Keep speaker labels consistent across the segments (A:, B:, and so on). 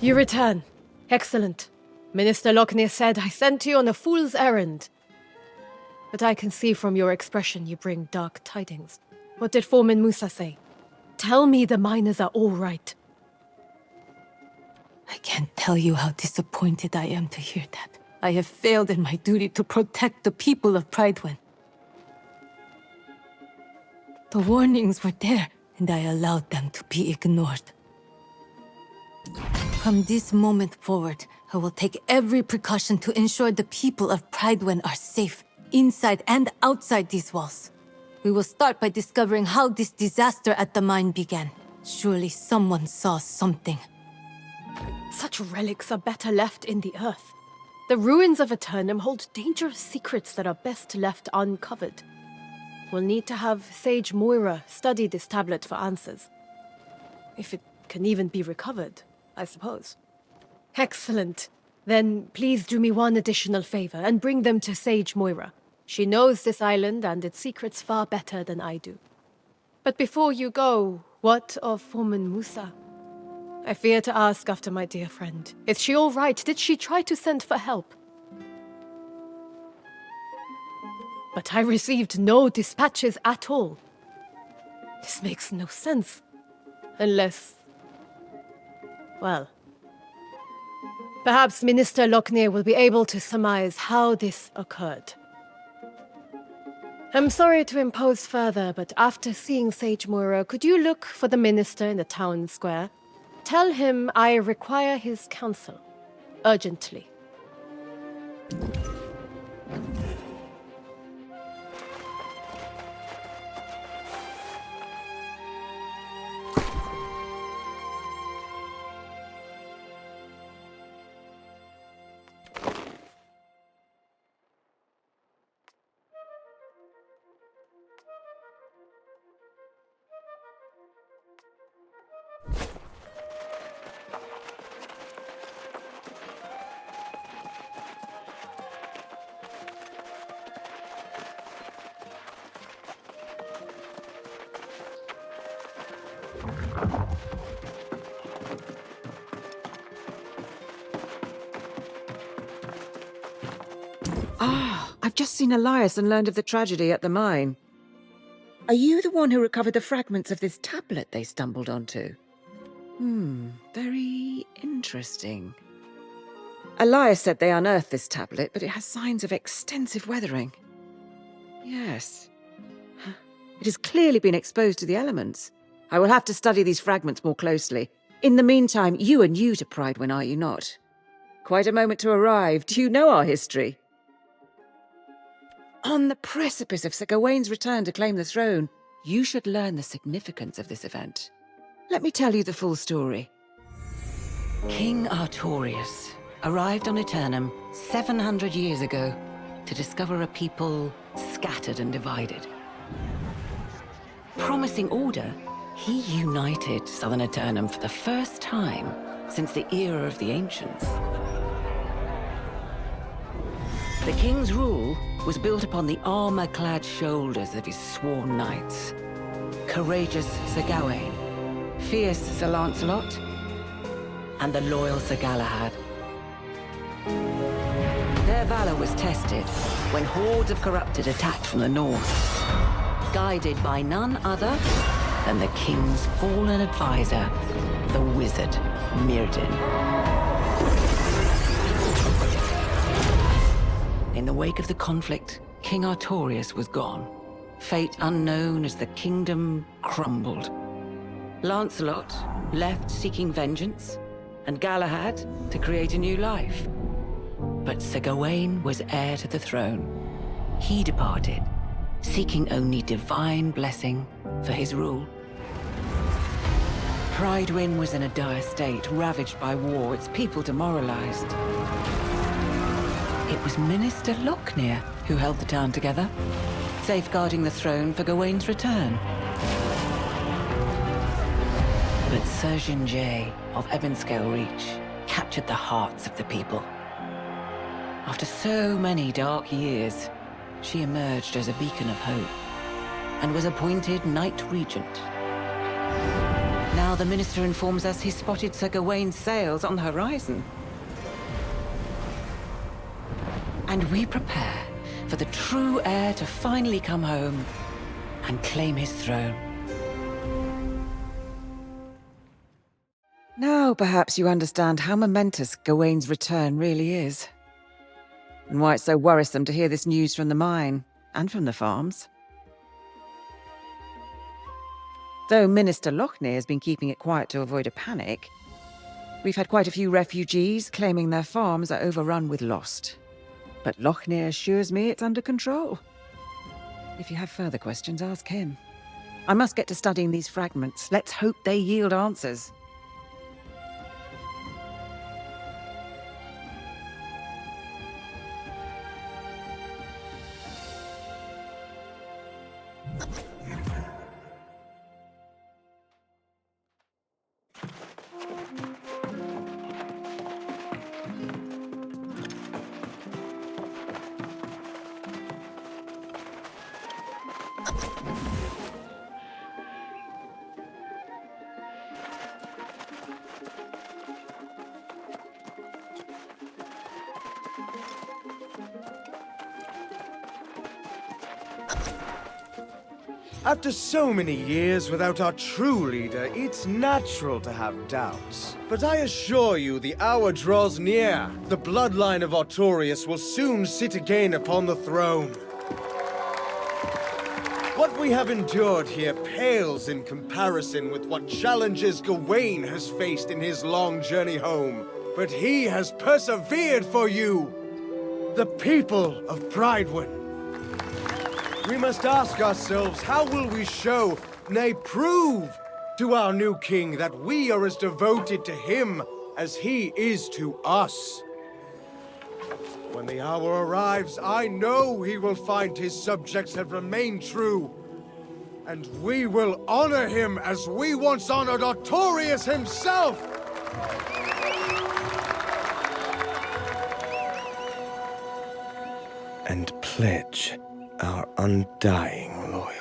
A: You return. Excellent. Minister Locknir said I sent you on a fool's errand. But I can see from your expression you bring dark tidings. What did Foreman Musa say? Tell me the miners are all right.
B: I can't tell you how disappointed I am to hear that. I have failed in my duty to protect the people of Pridewind. The warnings were there, and I allowed them to be ignored. From this moment forward, I will take every precaution to ensure the people of Pridewind are safe, inside and outside these walls. We will start by discovering how this disaster at the mine began. Surely someone saw something.
A: Such relics are better left in the earth. The ruins of Aeternum hold dangerous secrets that are best left uncovered. We'll need to have Sage Moira study this tablet for answers. If it can even be recovered, I suppose. Excellent. Then please do me one additional favor and bring them to Sage Moira. She knows this island and its secrets far better than I do. But before you go, what of Foreman Musa? I fear to ask after my dear friend. Is she all right? Did she try to send for help? But I received no dispatches at all. This makes no sense. Unless... well... perhaps Minister Locknir will be able to surmise how this occurred. I'm sorry to impose further, but after seeing Sage Moira, could you look for the minister in the town square? Tell him I require his counsel. Urgently.
C: I've just seen Elias and learned of the tragedy at the mine. Are you the one who recovered the fragments of this tablet they stumbled onto? Very interesting. Elias said they unearthed this tablet, but it has signs of extensive weathering. Yes. It has clearly been exposed to the elements. I will have to study these fragments more closely. In the meantime, you are new to Pridewind, are you not? Quite a moment to arrive. Do you know our history? On the precipice of Sir Gawain's return to claim the throne, you should learn the significance of this event. Let me tell you the full story.
D: King Artorius arrived on Aeternum 700 years ago to discover a people scattered and divided. Promising order, he united Southern Aeternum for the first time since the era of the Ancients. The king's rule was built upon the armor-clad shoulders of his sworn knights. Courageous Sir Gawain, fierce Sir Lancelot, and the loyal Sir Galahad. Their valor was tested when hordes of corrupted attacked from the north, guided by none other than the king's fallen advisor, the wizard Myrddin. In the wake of the conflict, King Artorius was gone. Fate unknown as the kingdom crumbled. Lancelot left seeking vengeance, and Galahad to create a new life. But Sir Gawain was heir to the throne. He departed, seeking only divine blessing for his rule. Pridewind was in a dire state, ravaged by war, its people demoralized. It was Minister Locknir who held the town together, safeguarding the throne for Gawain's return. But Surgeon Jay of Ebonscale Reach captured the hearts of the people. After so many dark years, she emerged as a beacon of hope and was appointed Knight Regent. Now the Minister informs us he spotted Sir Gawain's sails on the horizon. And we prepare for the true heir to finally come home and claim his throne.
C: Now perhaps you understand how momentous Gawain's return really is. And why it's so worrisome to hear this news from the mine, and from the farms. Though Minister Lochner has been keeping it quiet to avoid a panic, we've had quite a few refugees claiming their farms are overrun with Lost. But Lochner assures me it's under control. If you have further questions, ask him. I must get to studying these fragments. Let's hope they yield answers.
E: After so many years without our true leader, it's natural to have doubts. But I assure you the hour draws near. The bloodline of Artorius will soon sit again upon the throne. What we have endured here pales in comparison with what challenges Gawain has faced in his long journey home. But he has persevered for you, the people of Prydwen. We must ask ourselves, how will we show, nay prove, to our new king that we are as devoted to him as he is to us? When the hour arrives, I know he will find his subjects have remained true. And we will honor him as we once honored Artorius himself! And pledge our undying loyalty.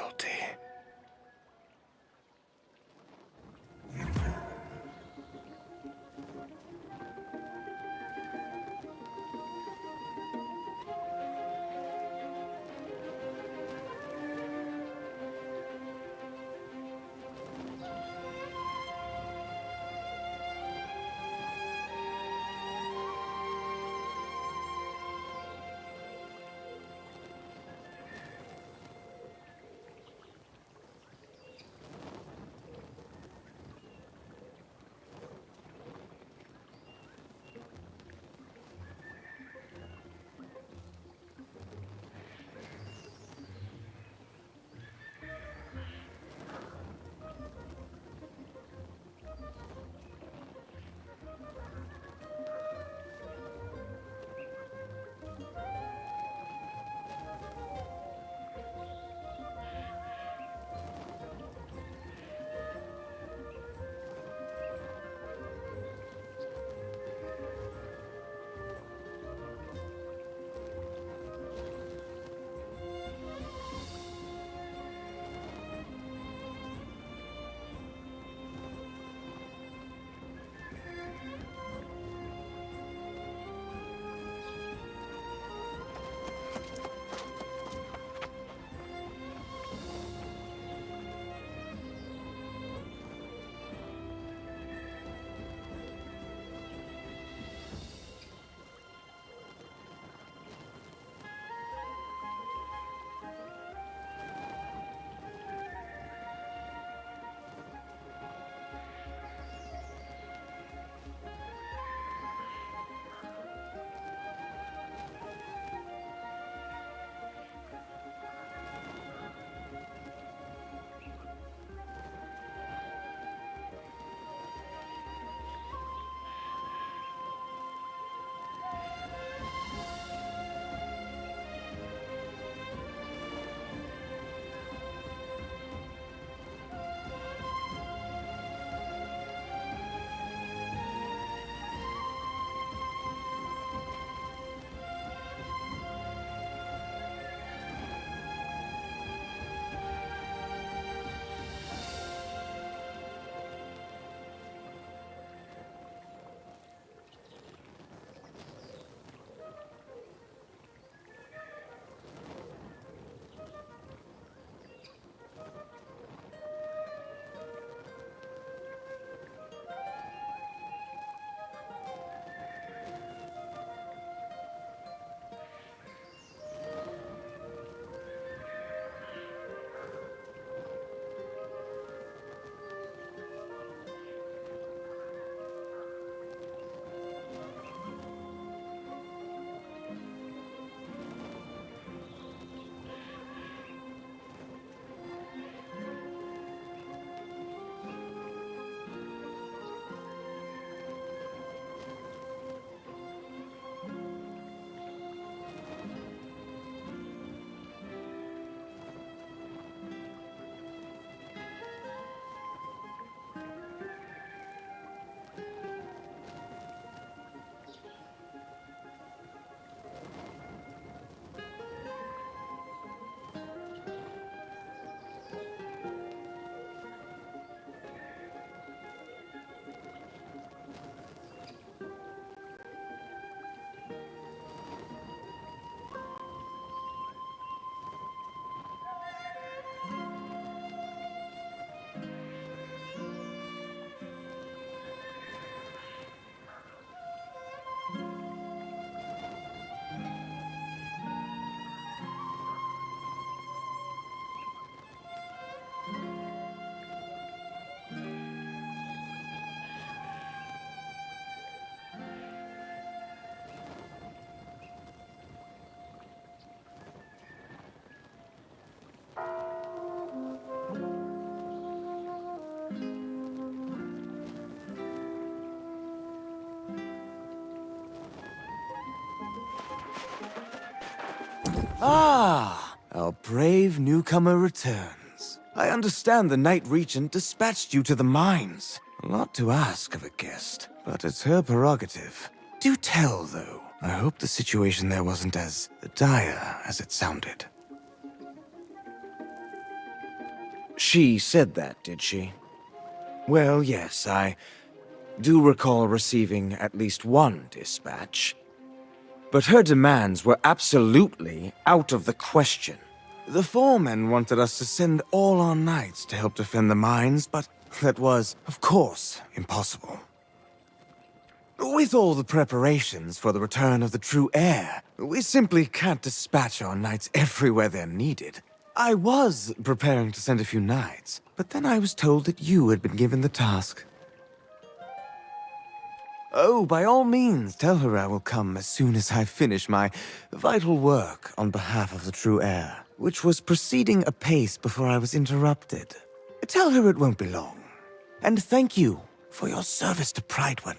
F: Ah, our brave newcomer returns. I understand the Knight Regent dispatched you to the mines. A lot to ask of a guest, but it's her prerogative. Do tell, though. I hope the situation there wasn't as dire as it sounded.
E: She said that, did she?
F: Well, yes, I do recall receiving at least one dispatch. But her demands were absolutely out of the question. The foremen wanted us to send all our knights to help defend the mines, but that was, of course, impossible. With all the preparations for the return of the true heir, we simply can't dispatch our knights everywhere they're needed. I was preparing to send a few knights, but then I was told that you had been given the task. Oh, by all means, tell her I will come as soon as I finish my vital work on behalf of the true heir, which was proceeding apace before I was interrupted. Tell her it won't be long. And thank you for your service to Prydwen.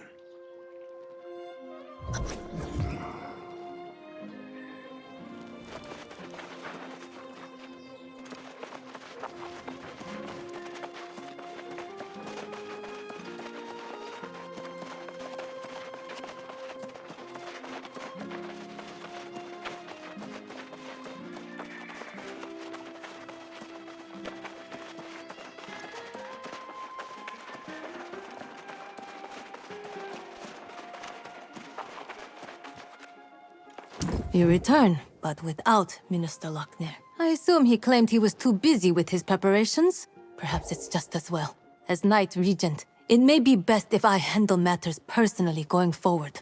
B: You return, but without Minister Lochner. I assume he claimed he was too busy with his preparations. Perhaps it's just as well. As Knight Regent, it may be best if I handle matters personally going forward.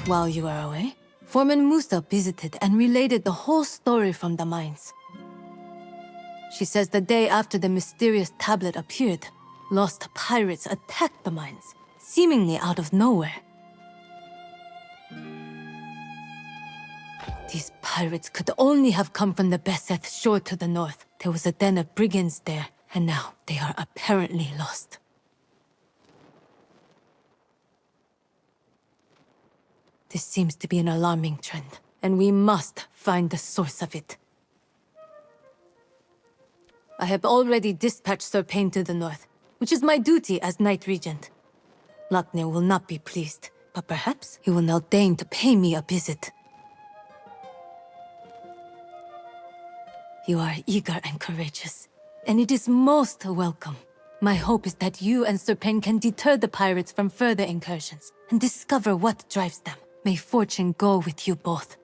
B: While you were away, Foreman Musa visited and related the whole story from the mines. She says the day after the mysterious tablet appeared, lost pirates attacked the mines, seemingly out of nowhere. These pirates could only have come from the Beseth shore to the north. There was a den of brigands there, and now they are apparently lost. This seems to be an alarming trend, and we must find the source of it. I have already dispatched Sir Payne to the north, which is my duty as Knight Regent. Lochner will not be pleased, but perhaps he will now deign to pay me a visit. You are eager and courageous, and it is most welcome. My hope is that you and Sir Payne can deter the pirates from further incursions, and discover what drives them. May fortune go with you both.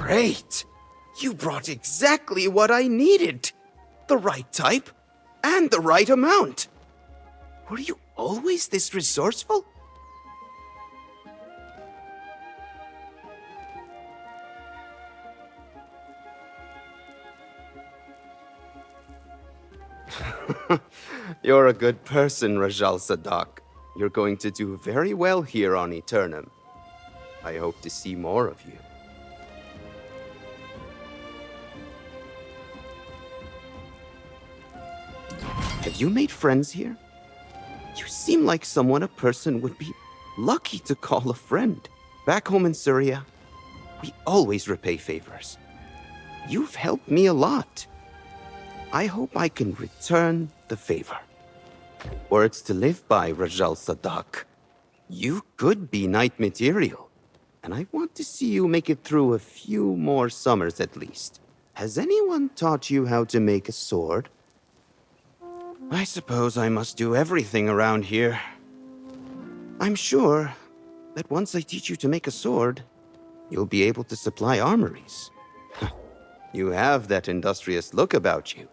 G: Great! You brought exactly what I needed. The right type and the right amount. Were you always this resourceful? You're a good person, Rajal Sadak. You're going to do very well here on Eternum. I hope to see more of you. Have you made friends here? You seem like someone a person would be lucky to call a friend. Back home in Syria, we always repay favors. You've helped me a lot. I hope I can return the favor. Words to live by, Rajal Sadak. You could be knight material, and I want to see you make it through a few more summers at least. Has anyone taught you how to make a sword? I suppose I must do everything around here. I'm sure that once I teach you to make a sword, you'll be able to supply armories. You have that industrious look about you.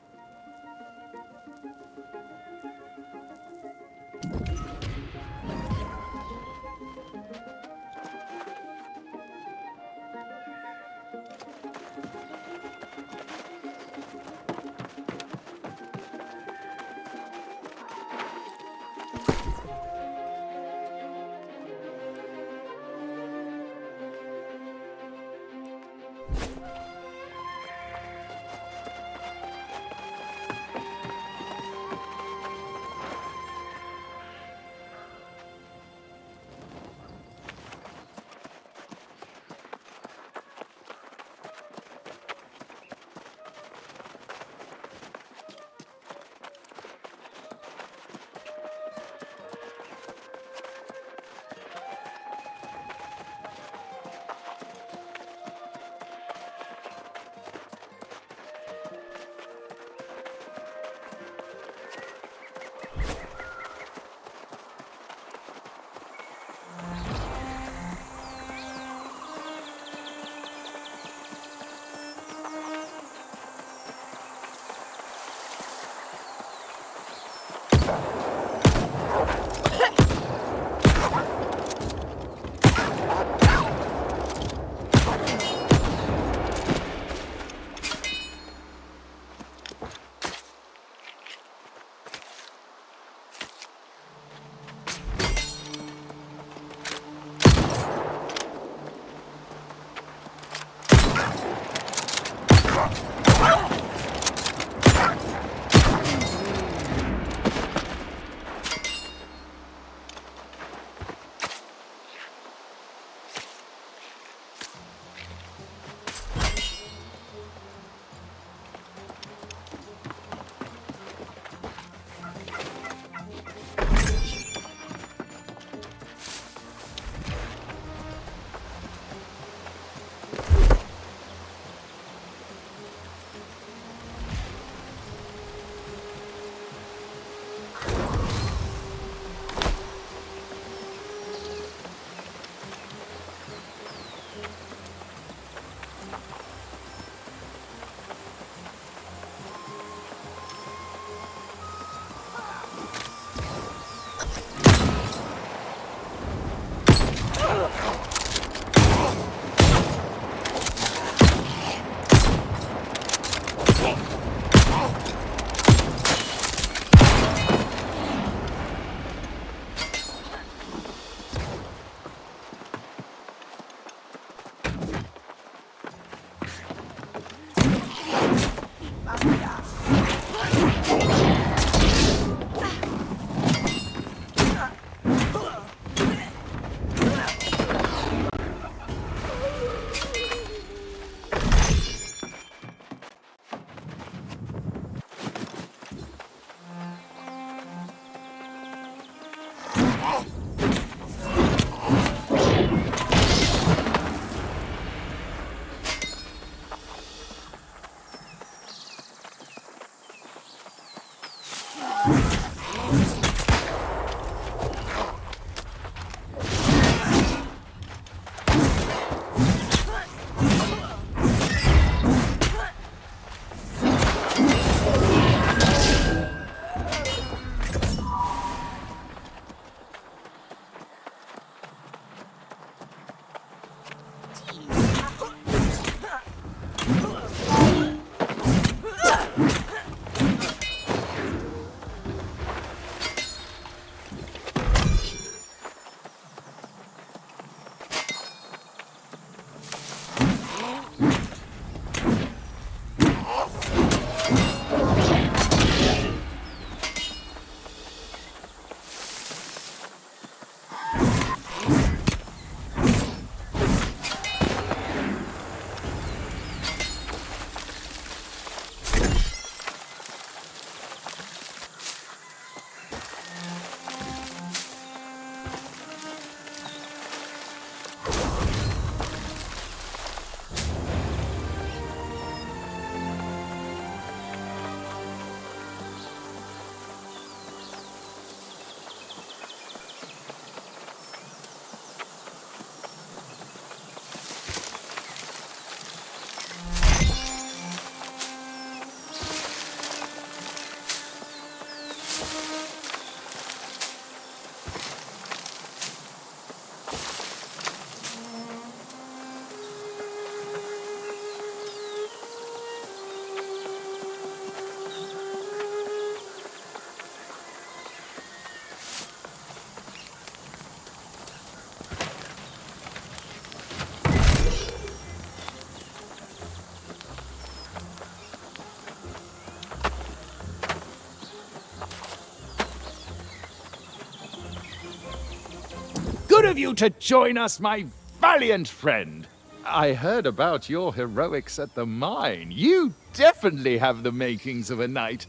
H: of you to join us, my valiant friend. I heard about your heroics at the mine. You definitely have the makings of a knight.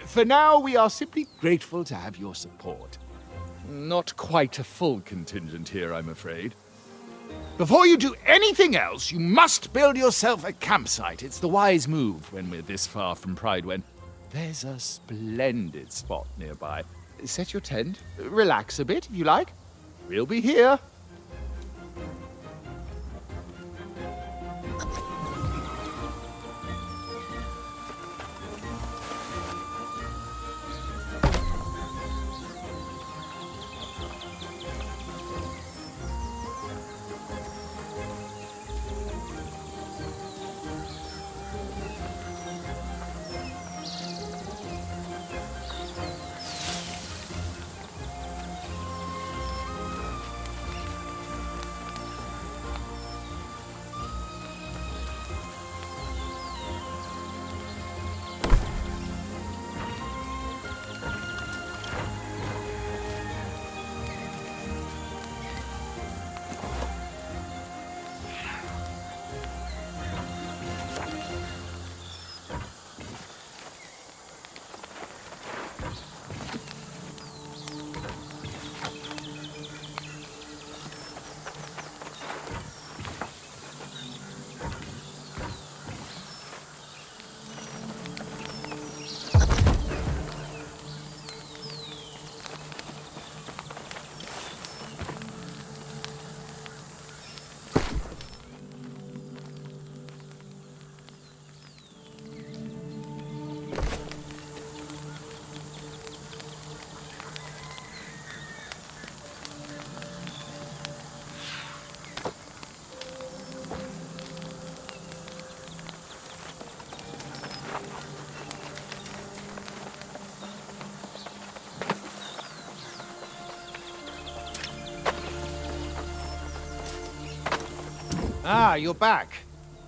H: For now, we are simply grateful to have your support. Not quite a full contingent here, I'm afraid. Before you do anything else, you must build yourself a campsite. It's the wise move when we're this far from Pridewen. There's a splendid spot nearby. Set your tent, relax a bit if you like. We'll be here. Ah, you're back.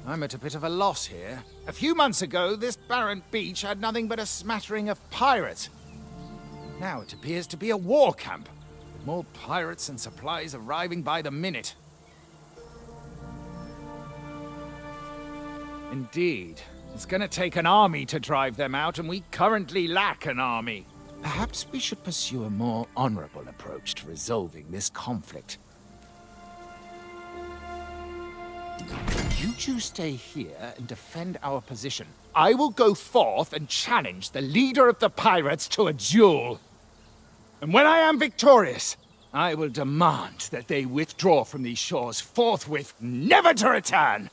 H: I'm at a bit of a loss here. A few months ago, this barren beach had nothing but a smattering of pirates. Now it appears to be a war camp, with more pirates and supplies arriving by the minute. Indeed. It's gonna take an army to drive them out, and we currently lack an army. Perhaps we should pursue a more honorable approach to resolving this conflict. You two stay here and defend our position. I will go forth and challenge the leader of the pirates to a duel. And when I am victorious, I will demand that they withdraw from these shores forthwith, never to return.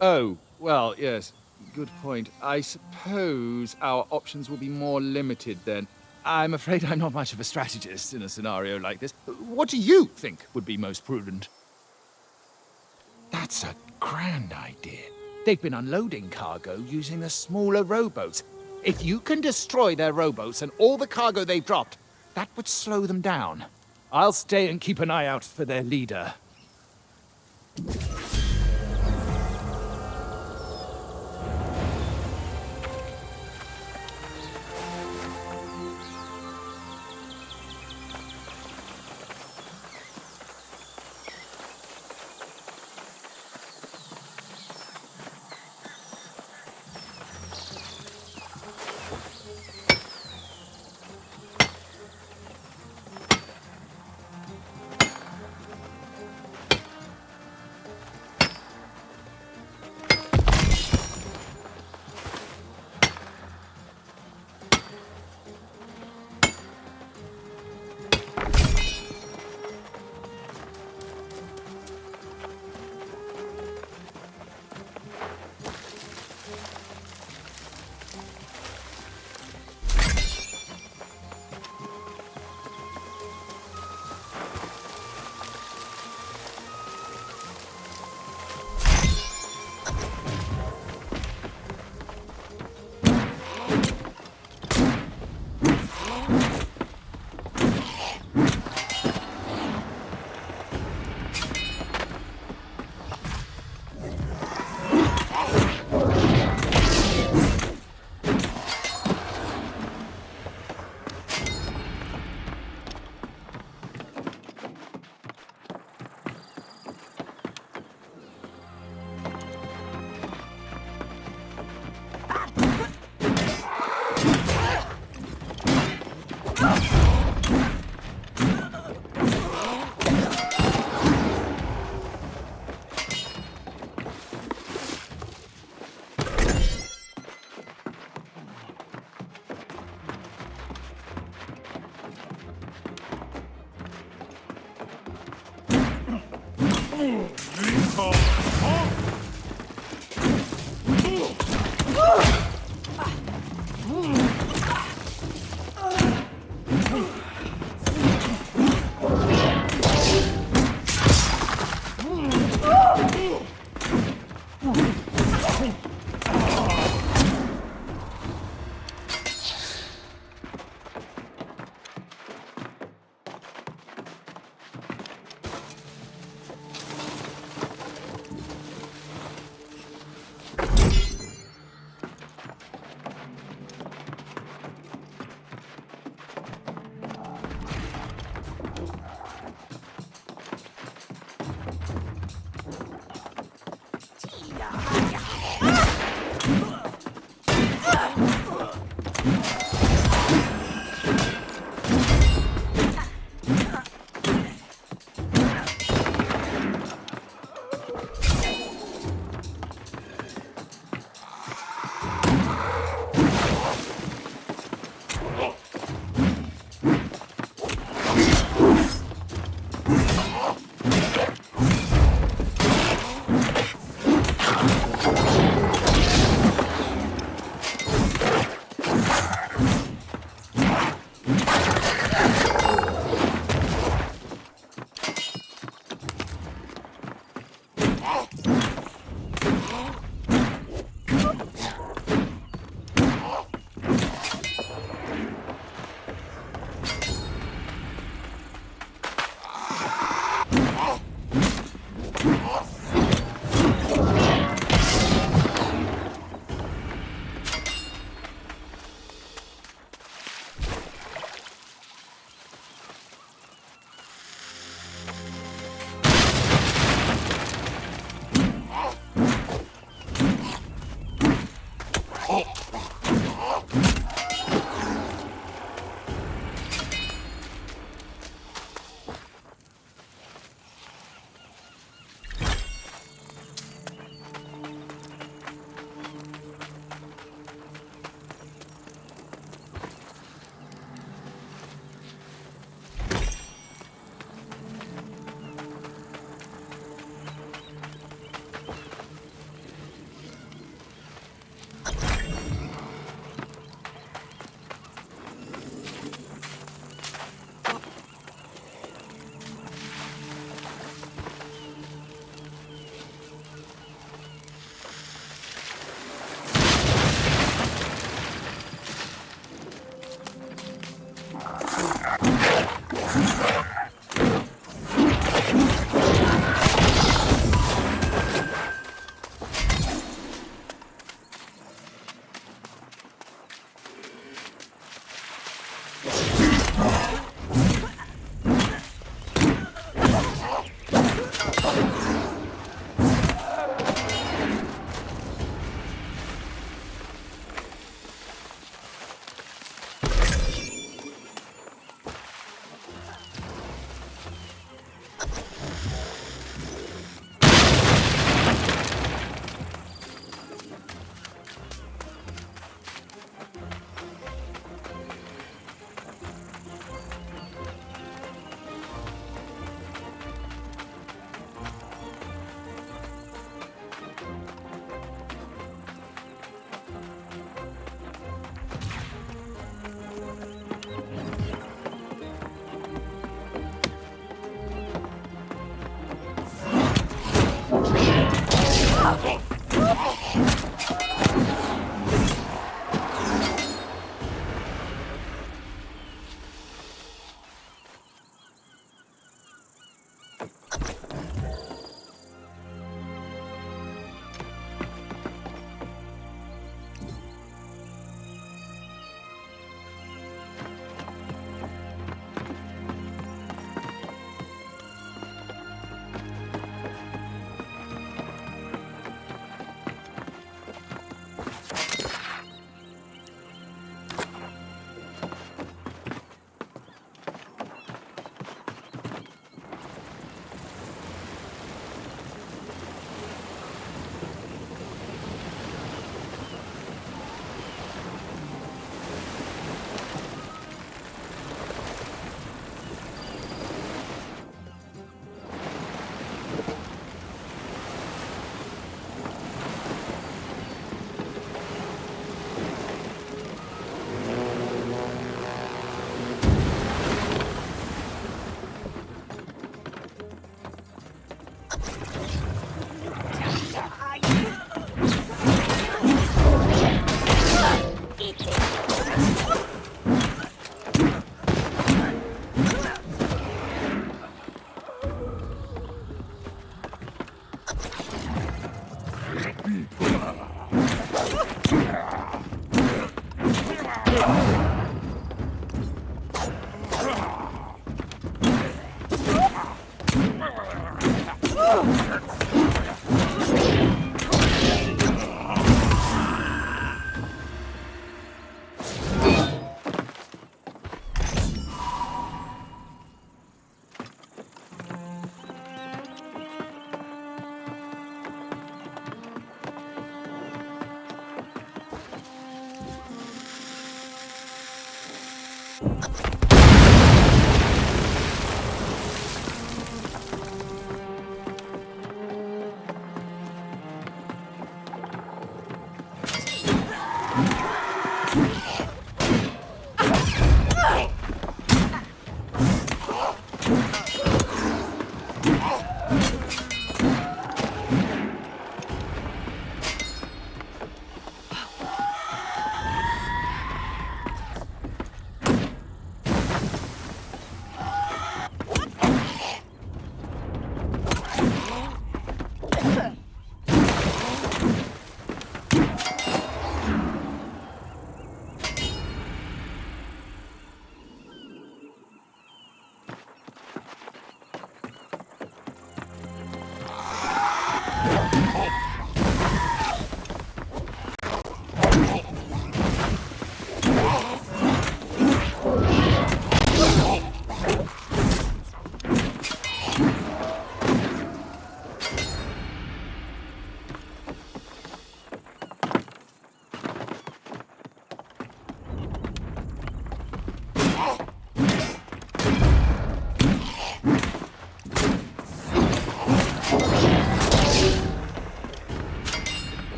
H: Oh, well, yes. Good point. I suppose our options will be more limited then. I'm afraid I'm not much of a strategist in a scenario like this. What do you think would be most prudent? That's a grand idea. They've been unloading cargo using the smaller rowboats. If you can destroy their rowboats and all the cargo they've dropped, that would slow them down. I'll stay and keep an eye out for their leader.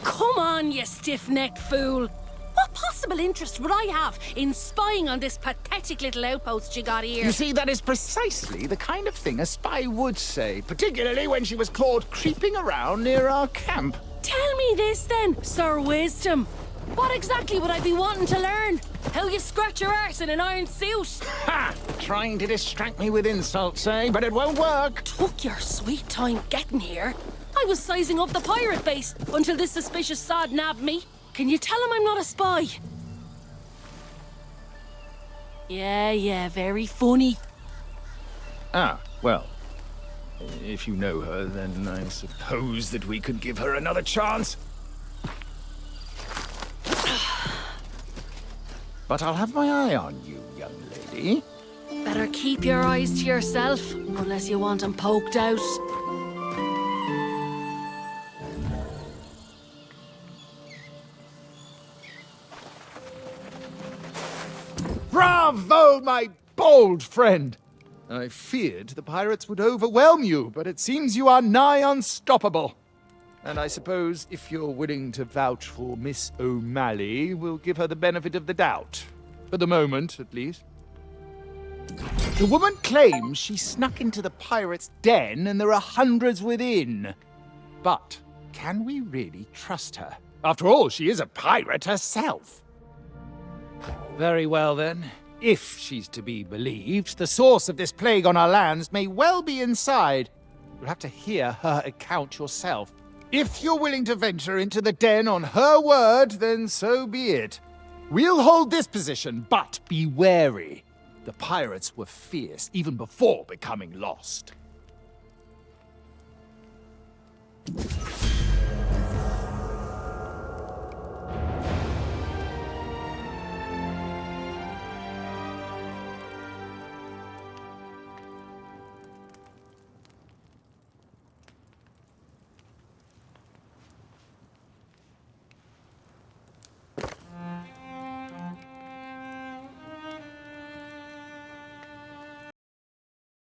I: Come on, you stiff-necked fool! What possible interest would I have in spying on this pathetic little outpost you got here?
H: You see, that is precisely the kind of thing a spy would say, particularly when she was caught creeping around near our camp.
I: Tell me this then, Sir Wisdom. What exactly would I be wanting to learn? How you scratch your arse in an iron suit?
H: Ha! Trying to distract me with insults, eh? But it won't work.
I: Took your sweet time getting here. I was sizing up the pirate base until this suspicious sod nabbed me. Can you tell him I'm not a spy? Yeah, very funny.
H: Ah, well. If you know her, then I suppose that we could give her another chance. But I'll have my eye on you, young lady.
I: Better keep your eyes to yourself, unless you want them poked out.
H: Bravo, my bold friend! I feared the pirates would overwhelm you, but it seems you are nigh unstoppable. And I suppose if you're willing to vouch for Miss O'Malley, we'll give her the benefit of the doubt. For the moment, at least. The woman claims she snuck into the pirates' den and there are hundreds within. But can we really trust her? After all, she is a pirate herself. Very well, then. If she's to be believed, the source of this plague on our lands may well be inside. You'll have to hear her account yourself. If you're willing to venture into the den on her word, then so be it. We'll hold this position, but be wary. The pirates were fierce even before becoming lost.